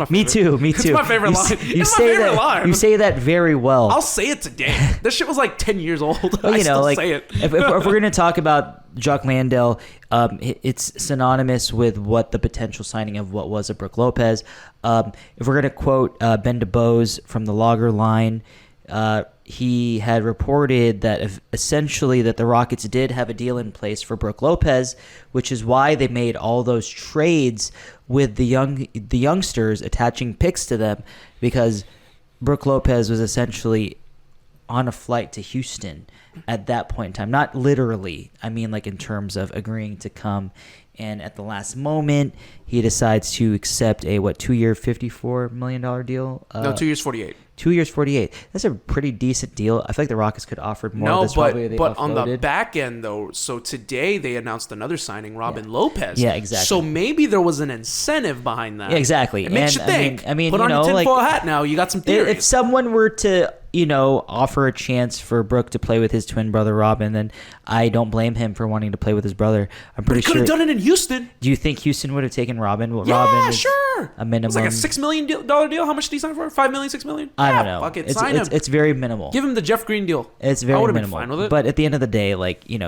Me too. It's my favorite line. It's my favorite line. You say that very well. I'll say it today. This shit was 10 years old. Well, I still say it. if we're going to talk about Jock Landale, it's synonymous with what the potential signing of what was a Brook Lopez. If we're going to quote Ben DeBose from the Logger line, he had reported that essentially that the Rockets did have a deal in place for Brook Lopez, which is why they made all those trades with the youngsters attaching picks to them, because Brook Lopez was essentially on a flight to Houston at that point in time. Not literally. I mean, like in terms of agreeing to come. And at the last moment, he decides to accept a 2-year, $54 million deal. No, 2 years, 48. 2 years, 48. That's a pretty decent deal. I feel like the Rockets could offer more. No, That's probably they but on the offloaded. back end though, so today they announced another signing, Robin Lopez. Yeah, exactly. So maybe there was an incentive behind that. Yeah, exactly. It makes And you think. I mean, put you on know, your tinfoil like, hat now. You got some theories. if someone were to, offer a chance for Brooke to play with his twin brother Robin, then I don't blame him for wanting to play with his brother. I'm But pretty he could sure. have done it in Houston. Do you think Houston would have taken Robin? Well, Yeah, Robin is sure. a minimum. It was like a $6 million deal. How much did he sign for? $5 million, $6 million? I don't know. Fuck it, It's, sign him. it's very minimal. Give him the Jeff Green deal. It's I very would have been minimal. fine with it. But at the end of the day,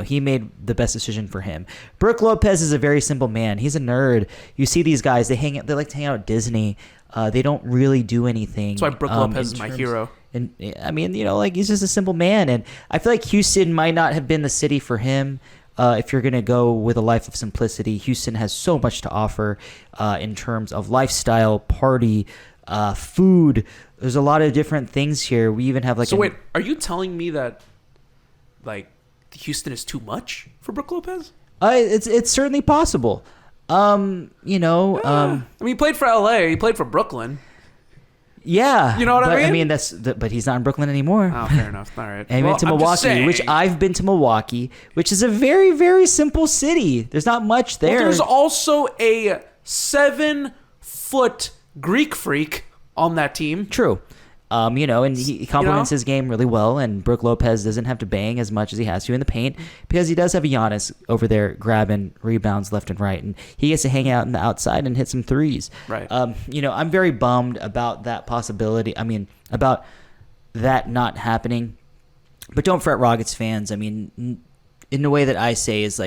he made the best decision for him. Brooke Lopez is a very simple man. He's a nerd. You see these guys, they like to hang out at Disney. They don't really do anything. That's why Brooke Lopez is my hero. And I mean, he's just a simple man. And I feel like Houston might not have been the city for him. If you're going to go with a life of simplicity, Houston has so much to offer in terms of lifestyle, party, food. There's a lot of different things here. We even have So wait, are you telling me that Houston is too much for Brooke Lopez? It's certainly possible. I mean, he played for LA. He played for Brooklyn. Yeah, You know what I but, mean? But he's not in Brooklyn anymore. Oh, fair enough. All right. And he went to I'm just Milwaukee, which saying. I've been to Milwaukee, which is a very, very simple city. There's not much there. There's also a 7-foot Greek freak on that team. True. And he complements his game really well, and Brooke Lopez doesn't have to bang as much as he has to in the paint because he does have a Giannis over there grabbing rebounds left and right, and he gets to hang out in the outside and hit some threes. Right. I'm very bummed about that possibility. I mean, about that not happening. But don't fret, Rockets fans. I mean, in the way that I say is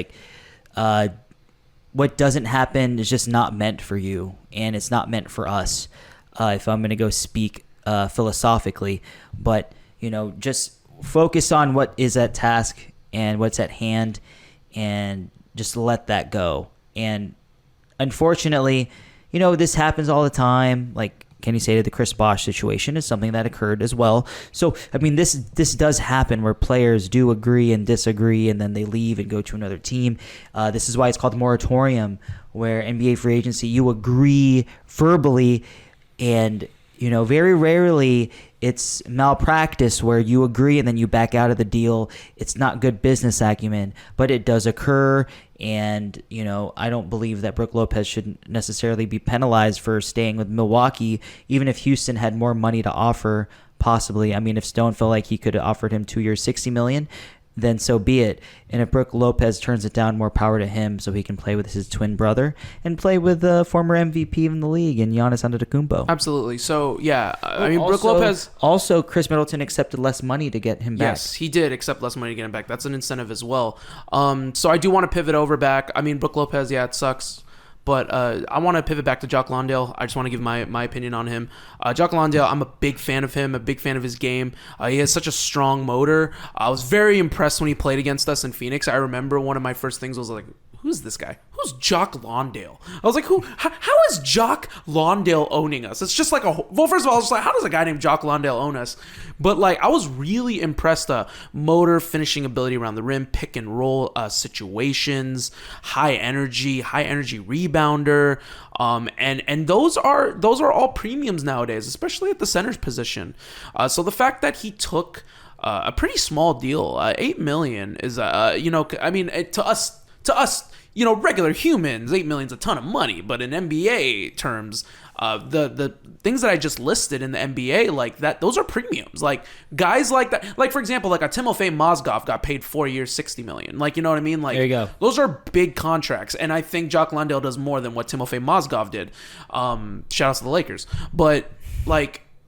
what doesn't happen is just not meant for you, and it's not meant for us. If I'm going to go speak philosophically, but just focus on what is at task and what's at hand, and just let that go. And unfortunately, this happens all the time. Like Kenny stated, the Chris Bosh situation is something that occurred as well. So I mean, this does happen where players do agree and disagree, and then they leave and go to another team. This is why it's called moratorium, where NBA free agency, you agree verbally, and very rarely it's malpractice where you agree and then you back out of the deal. It's not good business acumen, but it does occur. And, I don't believe that Brooke Lopez should necessarily be penalized for staying with Milwaukee, even if Houston had more money to offer, possibly. I mean, if Stone felt like he could have offered him 2 years, $60 million, then so be it. And if Brooke Lopez turns it down, more power to him, so he can play with his twin brother and play with the former MVP in the league and Giannis Antetokounmpo. Absolutely. So, yeah, I mean, Brooke Lopez... Also, Chris Middleton accepted less money to get him back. Yes, he did accept less money to get him back. That's an incentive as well. So I do want to pivot over back. I mean, Brooke Lopez, yeah, it sucks. But I want to pivot back to Jock Landale. I just want to give my opinion on him. Jock Landale, I'm a big fan of him, a big fan of his game. He has such a strong motor. I was very impressed when he played against us in Phoenix. I remember one of my first things was like, who's this guy? Who's Jock Landale? I was like, how is Jock Landale owning us? It's just like first of all, I was like, how does a guy named Jock Landale own us? But I was really impressed. Motor, finishing ability around the rim, pick and roll situations, high energy rebounder. And those are all premiums nowadays, especially at the center's position. So the fact that he took a pretty small deal, $8 million is, to us, regular humans, $8 million is a ton of money. But in NBA terms, the things that I just listed in the NBA, like that, those are premiums. Like guys like that, like for example, like a Timofey Mozgov got paid 4 years, $60 million. Like, you know what I mean? Like, there you go. Those are big contracts, and I think Jock Landale does more than what Timofey Mozgov did. Shout out to the Lakers, but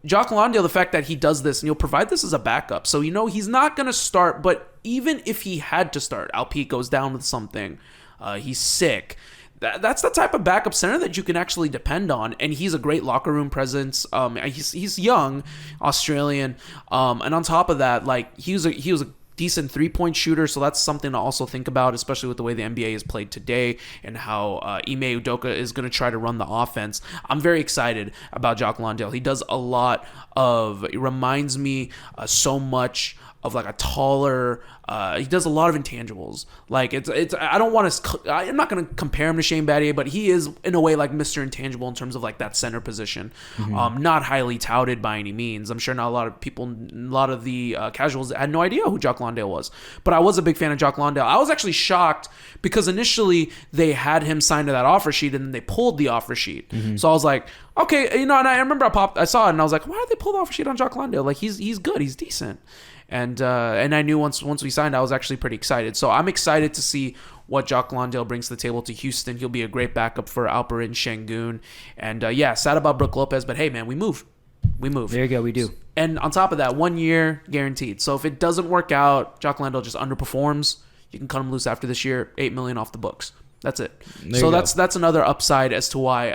Jock Landale, the fact that he does this and he'll provide this as a backup, so he's not gonna start. But even if he had to start, Alpete goes down with something, he's sick. That's the type of backup center that you can actually depend on, and he's a great locker room presence. He's young, Australian, and on top of that, he was a decent 3-point shooter, so that's something to also think about, especially with the way the NBA is played today and how Ime Udoka is going to try to run the offense. I'm very excited about Jock Landale. He does a lot of, it reminds me so much of like a taller, he does a lot of intangibles. Like it's I don't want to, I'm not going to compare him to Shane Battier, but he is in a way like Mr. Intangible in terms of like that center position. Not highly touted by any means. I'm sure not a lot of people, a lot of the casuals had no idea who Jock Landale was, but I was a big fan of Jock Landale. I was actually shocked because initially they had him signed to that offer sheet and then they pulled the offer sheet. So I was like, okay, and I remember I saw it and I was like, why did they pull the offer sheet on Jock Landale? Like he's good, he's decent. And I knew once we signed, I was actually pretty excited. So I'm excited to see what Jock Landale brings to the table to Houston. He'll be a great backup for Alperen Şengün. And sad about Brook Lopez, but hey, man, we move. There you go, we do. And on top of that, 1 year guaranteed. So if it doesn't work out, Jock Landale just underperforms, you can cut him loose after this year, $8 million off the books. That's it. So that's another upside as to why,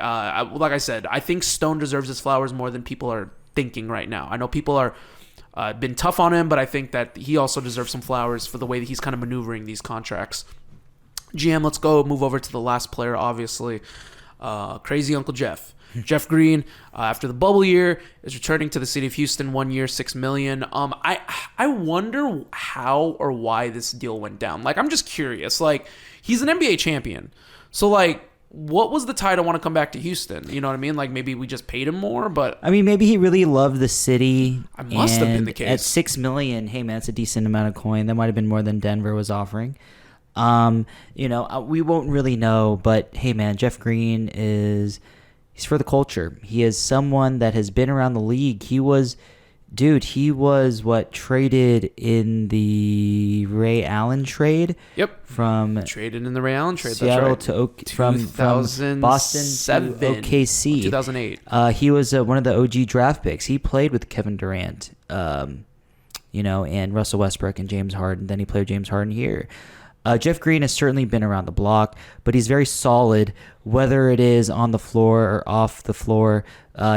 like I said, I think Stone deserves his flowers more than people are thinking right now. I know people are been tough on him, but I think that he also deserves some flowers for the way that he's kind of maneuvering these contracts. GM, let's move over to the last player, obviously. Crazy Uncle Jeff. Jeff Green, after the bubble year, is returning to the city of Houston, 1 year, $6 million. I wonder how or why this deal went down. Like, I'm just curious. Like, he's an NBA champion. So, like, what was the tie to want to come back to Houston? You know what I mean? Like, maybe we just paid him more, but I mean, maybe he really loved the city. I must have been the case. At $6 million, hey man, that's a decent amount of coin. That might have been more than Denver was offering. We won't really know, but hey man, Jeff Green he's for the culture. He is someone that has been around the league. He was traded in the Ray Allen trade? Yep. From traded in the Ray Allen trade. Seattle That's right. from Boston to OKC. 2008. He was one of the OG draft picks. He played with Kevin Durant, and Russell Westbrook and James Harden. Then he played with James Harden here. Jeff Green has certainly been around the block, but he's very solid, whether it is on the floor or off the floor.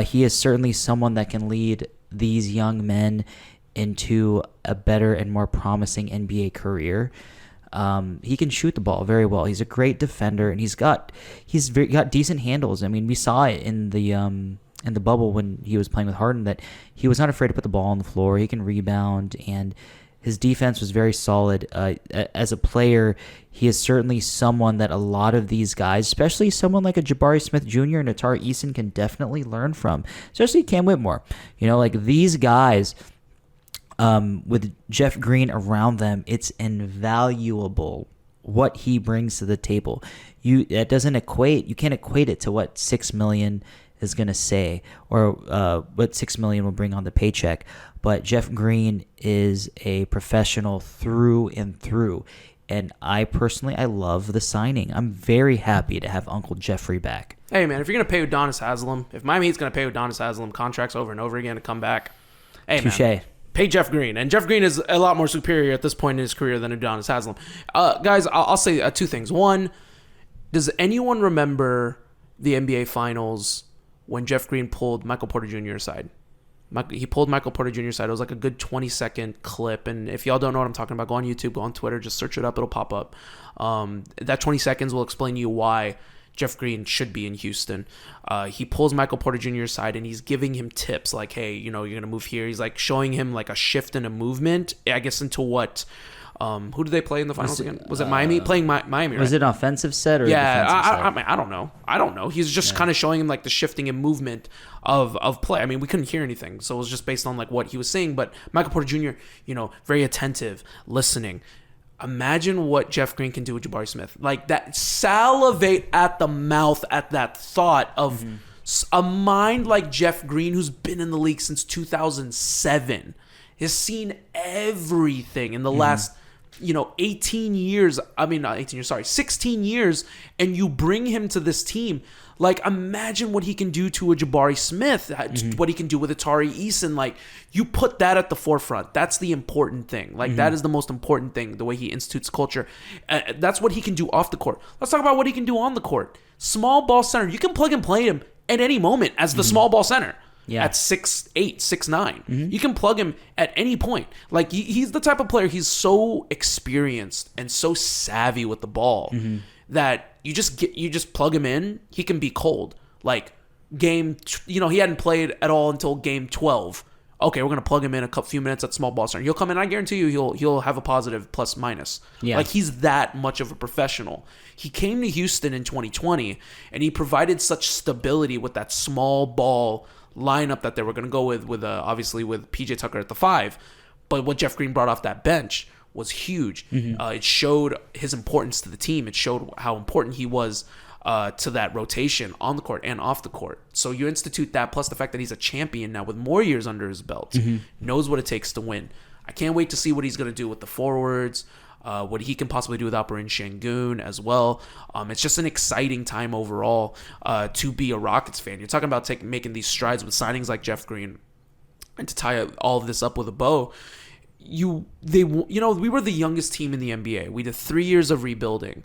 He is certainly someone that can lead these young men into a better and more promising NBA career. He can shoot the ball very well. He's a great defender, and he's got decent handles. I mean, we saw it in the bubble when he was playing with Harden that he was not afraid to put the ball on the floor. He can rebound, and his defense was very solid. As a player, he is certainly someone that a lot of these guys, especially someone like a Jabari Smith Jr. and Atari Eason, can definitely learn from, especially Cam Whitmore. Like these guys, with Jeff Green around them, it's invaluable what he brings to the table. You can't equate it to what $6 million is going to say or what $6 million will bring on the paycheck. But Jeff Green is a professional through and through. And I love the signing. I'm very happy to have Uncle Jeffrey back. Hey, man, if you're going to pay Udonis Haslem, if Miami Heat's going to pay Udonis Haslem contracts over and over again to come back, hey, touche. Man, pay Jeff Green. And Jeff Green is a lot more superior at this point in his career than Udonis Haslem. Guys, I'll say two things. One, does anyone remember the NBA Finals when Jeff Green pulled Michael Porter Jr. aside? He pulled Michael Porter Jr. aside. It was like a good 20-second clip. And if y'all don't know what I'm talking about, go on YouTube, go on Twitter, just search it up. It'll pop up. That 20 seconds will explain to you why Jeff Green should be in Houston. He pulls Michael Porter Jr. aside, and he's giving him tips like, hey, you're going to move here. He's like showing him like a shift in a movement, I guess, into what... who did they play in the finals again? Was it Miami? Playing Miami, right? Was it an offensive set or a defensive set? I don't know. I don't know. He's just kind of showing him like the shifting and movement of play. I mean, we couldn't hear anything, so it was just based on like what he was saying. But Michael Porter Jr., very attentive, listening. Imagine what Jeff Green can do with Jabari Smith. Like that, salivate at the mouth at that thought of a mind like Jeff Green, who's been in the league since 2007, has seen everything in the last 18 years, 16 years, and you bring him to this team. Like, imagine what he can do to a Jabari Smith, what he can do with Atari Eason. Like, you put that at the forefront. That's the important thing. Like, that is the most important thing, the way he institutes culture. That's what he can do off the court. Let's talk about what he can do on the court. Small ball center. You can plug and play him at any moment as the small ball center. at 6'8", 6'9". You can plug him at any point. Like he's the type of player. He's so experienced and so savvy with the ball that you just plug him in. He can be cold. Like he hadn't played at all until game 12. Okay, we're gonna plug him in a few minutes at small ball center. He'll come in. I guarantee you, he'll have a positive plus minus. Yeah. Like he's that much of a professional. He came to Houston in 2020, and he provided such stability with that small ball lineup that they were gonna go with obviously with PJ Tucker at the 5. But what Jeff Green brought off that bench was huge. It showed his importance to the team. It showed how important he was to that rotation on the court and off the court. So you institute that, plus the fact that he's a champion now with more years under his belt, knows what it takes to win. I can't wait to see what he's going to do with the forwards, what he can possibly do with Alperen Şengün as well. It's just an exciting time overall to be a Rockets fan. You're talking about making these strides with signings like Jeff Green, and to tie all of this up with a bow. We were the youngest team in the NBA. We did 3 years of rebuilding.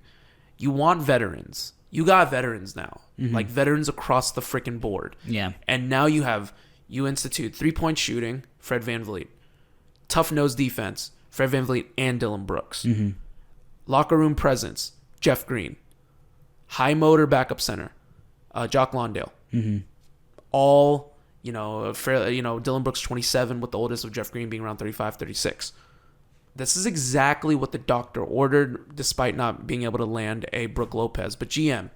You want veterans. You got veterans now, like veterans across the freaking board. Yeah. And now you institute 3-point shooting, Fred VanVleet. Tough nose defense, Fred VanVleet and Dillon Brooks. Locker room presence, Jeff Green. High motor backup center, Jock Landale. All, Dillon Brooks 27 with the oldest of Jeff Green being around 35, 36. This is exactly what the doctor ordered, despite not being able to land a Brook Lopez. But GM,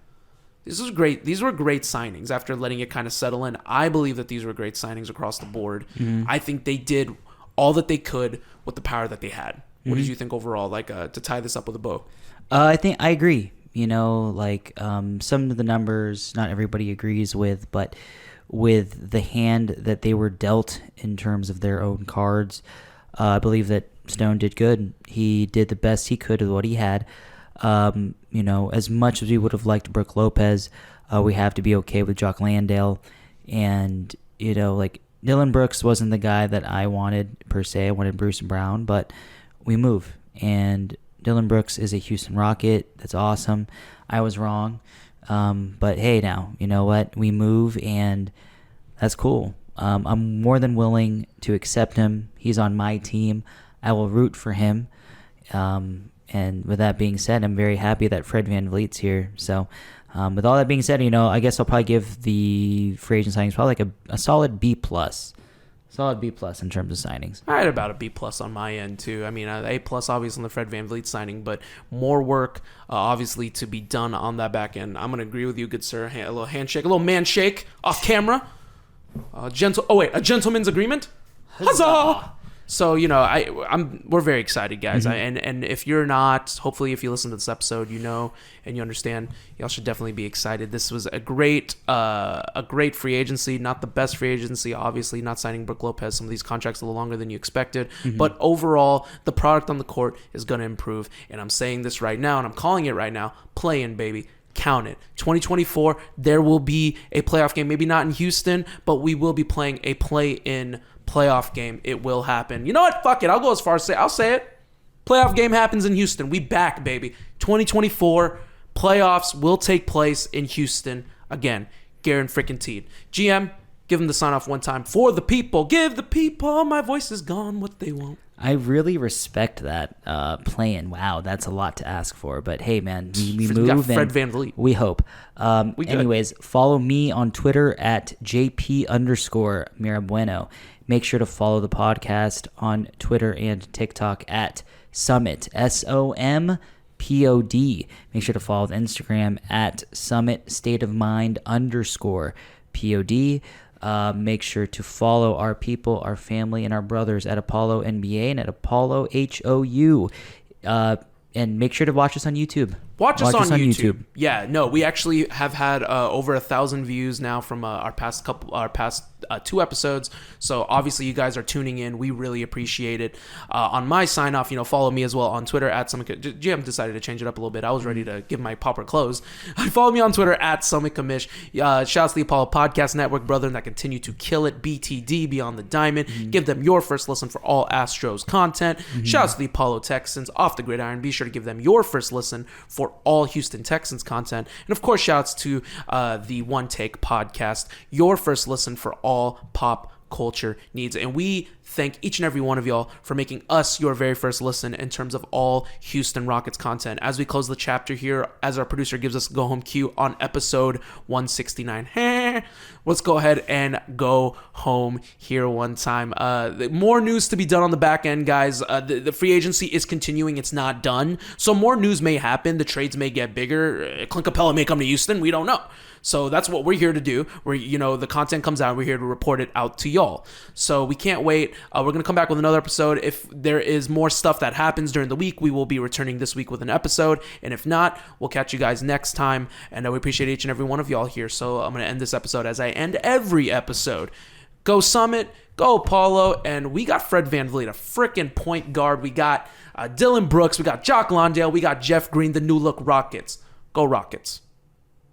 this was great. These were great signings after letting it kind of settle in. I believe that these were great signings across the board. I think they did all that they could with the power that they had. What did you think overall, to tie this up with a bow? I think I agree. Some of the numbers not everybody agrees with, but with the hand that they were dealt in terms of their own cards, I believe that Stone did good. He did the best he could with what he had. As much as we would have liked Brook Lopez, we have to be okay with Jock Landale. And, Dillon Brooks wasn't the guy that I wanted, per se. I wanted Bruce Brown, but we move. And Dillon Brooks is a Houston Rocket. That's awesome. I was wrong. But hey, now, you know what? We move, and that's cool. I'm more than willing to accept him. He's on my team. I will root for him. And with that being said, I'm very happy that Fred VanVleet's here. So with all that being said, I guess I'll probably give the free agent signings probably like a solid B+. Solid B+ in terms of signings. I had about a B+ on my end, too. I mean, A+ obviously on the Fred VanVleet signing, but more work, obviously, to be done on that back end. I'm going to agree with you, good sir. A little handshake, a little man shake off camera. A gentleman's agreement? Huzzah! So, we're very excited, guys. And if you're not, hopefully if you listen to this episode, and you understand, y'all should definitely be excited. This was a great free agency, not the best free agency, obviously, not signing Brook Lopez, some of these contracts a little longer than you expected. But overall, the product on the court is going to improve. And I'm saying this right now, and I'm calling it right now, play in, baby. Count it. 2024, there will be a playoff game. Maybe not in Houston, but we will be playing a play-in playoff game. It will happen. You know what? Fuck it. I'll go as far as I'll say it. Playoff game happens in Houston. We back, baby. 2024 playoffs will take place in Houston again. Guaranteed. GM, give them the sign off one time for the people. Give the people, my voice is gone, what they want. I really respect that plan. Wow, that's a lot to ask for. But hey, man, we move. Got Fred VanVleet. We hope. Anyways, follow me on Twitter at JP_Mirabueno. Make sure to follow the podcast on Twitter and TikTok at Summit, SOMPOD. Make sure to follow the Instagram at Summit State of Mind _POD. Make sure to follow our people, our family, and our brothers at Apollo NBA and at Apollo HOU. And make sure to watch us on YouTube. Watch us on YouTube. Yeah, no, we actually have had over 1,000 views now from our past 2 episodes. So obviously you guys are tuning in. We really appreciate it. On my sign off, follow me as well on Twitter at Summit. GM decided to change it up a little bit. I was ready to give my pauper close. Follow me on Twitter at Summit Commish. Shouts to the Apollo Podcast Network, brethren, that continue to kill it. BTD, Beyond the Diamond. Give them your first listen for all Astros content. Shouts to the Apollo Texans, Off the Gridiron. Be sure to give them your first listen for all Houston Texans content. And of course, shouts to the One Take Podcast, your first listen for all all pop culture needs. And we thank each and every one of y'all for making us your very first listen in terms of all Houston Rockets content. As we close the chapter here, as our producer gives us go home cue on episode 169, let's go ahead and go home here one time. More news to be done on the back end, guys. The free agency is continuing. It's not done. So more news may happen. The trades may get bigger. Clint Capella may come to Houston. We don't know. So that's what we're here to do. The content comes out, we're here to report it out to y'all. So we can't wait. We're going to come back with another episode. If there is more stuff that happens during the week, we will be returning this week with an episode. And if not, we'll catch you guys next time. And we appreciate each and every one of y'all here. So I'm going to end this episode as I end every episode. Go Summit, go Apollo, and we got Fred VanVleet, a freaking point guard. We got Dillon Brooks, we got Jock Landale, we got Jeff Green, the new look Rockets. Go Rockets.